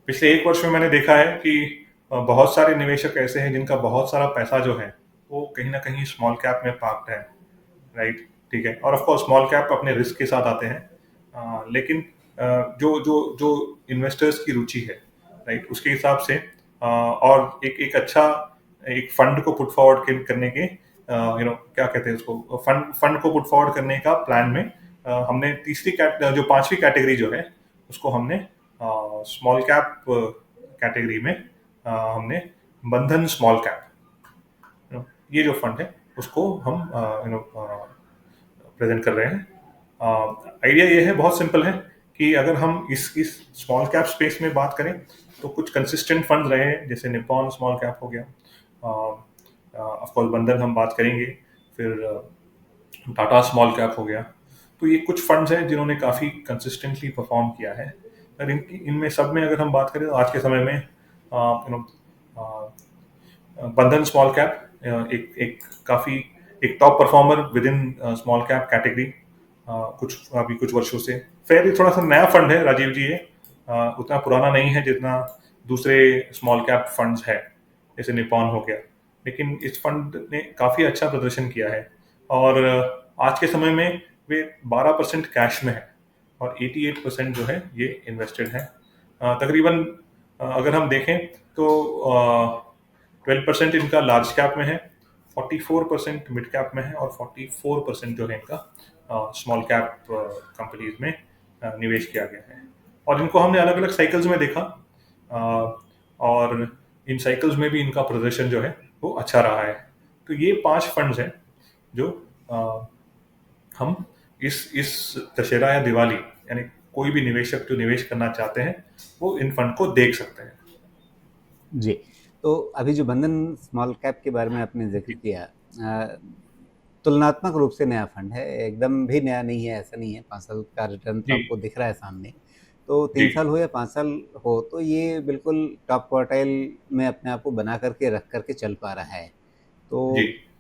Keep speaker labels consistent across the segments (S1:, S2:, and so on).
S1: पिछले 1 वर्ष में मैंने देखा है कि बहुत सारे निवेशक ऐसे हैं जिनका बहुत सारा पैसा जो है, वो कहीं न कहीं स्मॉल कैप में पार्क्ड है, राइट? ठीक है? और ऑफ कोर्स स्मॉल कैप अपने रिस्क के साथ आते हैं। लेकिन जो जो जो इन्वेस्टर्स की रुचि है, राइट? उसके हिसाब से और एक एक अच्छा एक फंड को पुट फॉरवर्ड करने के क्या कहते हैं उसको, फंड फंड को पुट फॉरवर्ड करने का प्लान में हमने जो पांचवी कैटेगरी जो है, उसको हमने स्मॉल कैप कैटेगरी में हमने बंधन स्मॉल कैप, ये जो फंड है उसको हम प्रेजेंट कर रहे हैं। आइडिया ये है, बहुत सिंपल है, कि अगर हम इस स्मॉल कैप स्पेस में बात करें तो कुछ कंसिस्टेंट फंड रहे हैं, जैसे निप्पॉन स्मॉल कैप हो गया, ऑफ कोर्स बंधन हम बात करेंगे, फिर टाटा स्मॉल कैप हो गया। तो ये कुछ फंड्स हैं जिन्होंने काफ़ी कंसिस्टेंटली परफॉर्म किया है। और इनमें सब में अगर हम बात करें तो आज के समय में बंधन स्मॉल कैप एक काफ़ी एक top performer with in small cap category, कुछ वर्षों से। फेयर थोड़ा सा नया फंड है राजीव जी, ये उतना पुराना नहीं है जितना दूसरे स्मॉल कैप फंड्स है, जैसे निपॉन हो गया। लेकिन इस फंड ने काफ़ी अच्छा प्रदर्शन किया है, और आज के समय में वे 12% कैश में है और 88% जो है ये इन्वेस्टेड है। तकरीबन अगर हम देखें तो 12% इनका लार्ज कैप में है, 44% मिड कैप में है, और 44% जो है इनका स्मॉल कैप कंपनीज में निवेश किया गया है। और इनको हमने अलग अलग साइकिल्स में देखा, और इन साइकिल्स में भी इनका प्रदर्शन जो है वो अच्छा रहा है। तो ये 5 फंड्स हैं जो हम इस दशहरा या दिवाली, यानी कोई भी निवेशक जो निवेश करना चाहते हैं वो इन फंड को देख सकते हैं।
S2: जी, तो अभी जो बंधन स्मॉल कैप के बारे में आपने ज़िक्र किया, तुलनात्मक रूप से नया फंड है, एकदम भी नया नहीं है, ऐसा नहीं है, 5 साल का रिटर्न तो
S1: जी
S2: आपको दिख रहा है सामने। तो
S1: जी
S2: 3 साल हो या 5 साल हो, तो ये बिल्कुल टॉप क्वार्टाइल में अपने आप को बना करके रख करके चल पा रहा है।
S1: जी।
S2: तो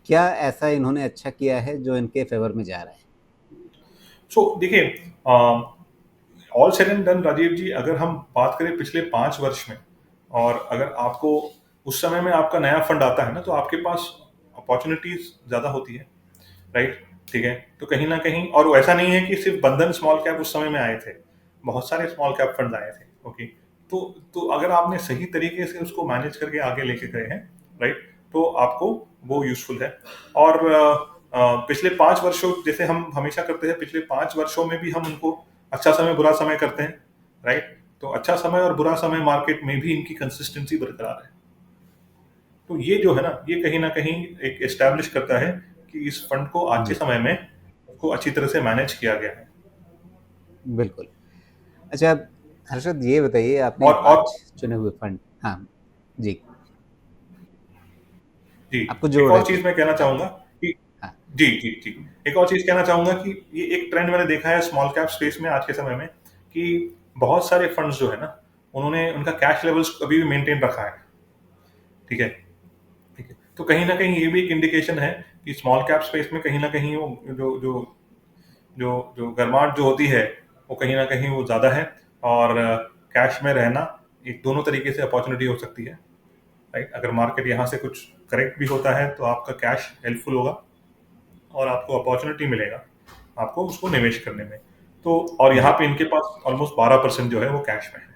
S2: क्या ऐसा इन्होंने अच्छा किया है जो इनके फ़ेवर में जा रहा है?
S1: देखिए, all said and done Rajiv ji, अगर हम बात करें पिछले 5 वर्ष में, और अगर आपको उस समय में आपका नया फंड आता है ना, तो आपके पास अपॉर्चुनिटीज ज्यादा होती है, राइट? ठीक है? तो कहीं ना कहीं, और वो ऐसा नहीं है कि सिर्फ बंधन स्मॉल कैप उस समय में आए थे, बहुत सारे स्मॉल कैप फंड आए थे। ओके, तो अगर आपने सही तरीके से उसको मैनेज करके आगे लेके गए हैं, राइट, तो आपको वो यूजफुल है। और पिछले 5 वर्षों, जैसे हम हमेशा करते हैं, पिछले 5 वर्षों में भी हम उनको अच्छा समय बुरा समय करते हैं, राइट? तो अच्छा समय और बुरा समय मार्केट में भी इनकी कंसिस्टेंसी बरकरार है। तो ये जो है ना, ये कहीं ना कहीं एक एस्टैब्लिश करता है कि इस फंड को आज के
S2: जी,
S1: समय में उसको अच्छी तरह से मैनेज किया गया है।
S2: बिल्कुल। अच्छा, हर्षद ये बताइए, आपने
S1: और
S2: 5 चुने हुए फंड, हाँ, जी,
S1: जी,
S2: आपको
S1: एक
S2: जोड़ रहे
S1: और
S2: थे।
S1: चीज मैं कहना
S2: हाँ,
S1: चाहूंगा कि
S2: हाँ,
S1: जी जी जी, एक और चीज कहना चाहूंगा कि ये एक ट्रेंड मैंने देखा है स्मॉल कैप स्पेस में आज के समय में, कि बहुत सारे फंड्स जो है ना, उन्होंने उनका कैश लेवल्स अभी भी मेंटेन रखा है। ठीक है? ठीक है, तो कहीं ना कहीं ये भी एक इंडिकेशन है कि स्मॉल कैप स्पेस में कहीं ना कहीं वो जो जो जो जो गर्माहट जो होती है, वो कहीं ना कहीं वो ज़्यादा है। और कैश में रहना एक दोनों तरीके से अपॉर्चुनिटी हो सकती है, राइट? अगर मार्केट यहाँ से कुछ करेक्ट भी होता है तो आपका कैश हेल्पफुल होगा, और आपको अपॉर्चुनिटी मिलेगा आपको उसको निवेश करने में। तो और यहाँ
S2: जी।
S1: पे इनके पास ऑलमोस्ट 12% जो है वो कैश में है।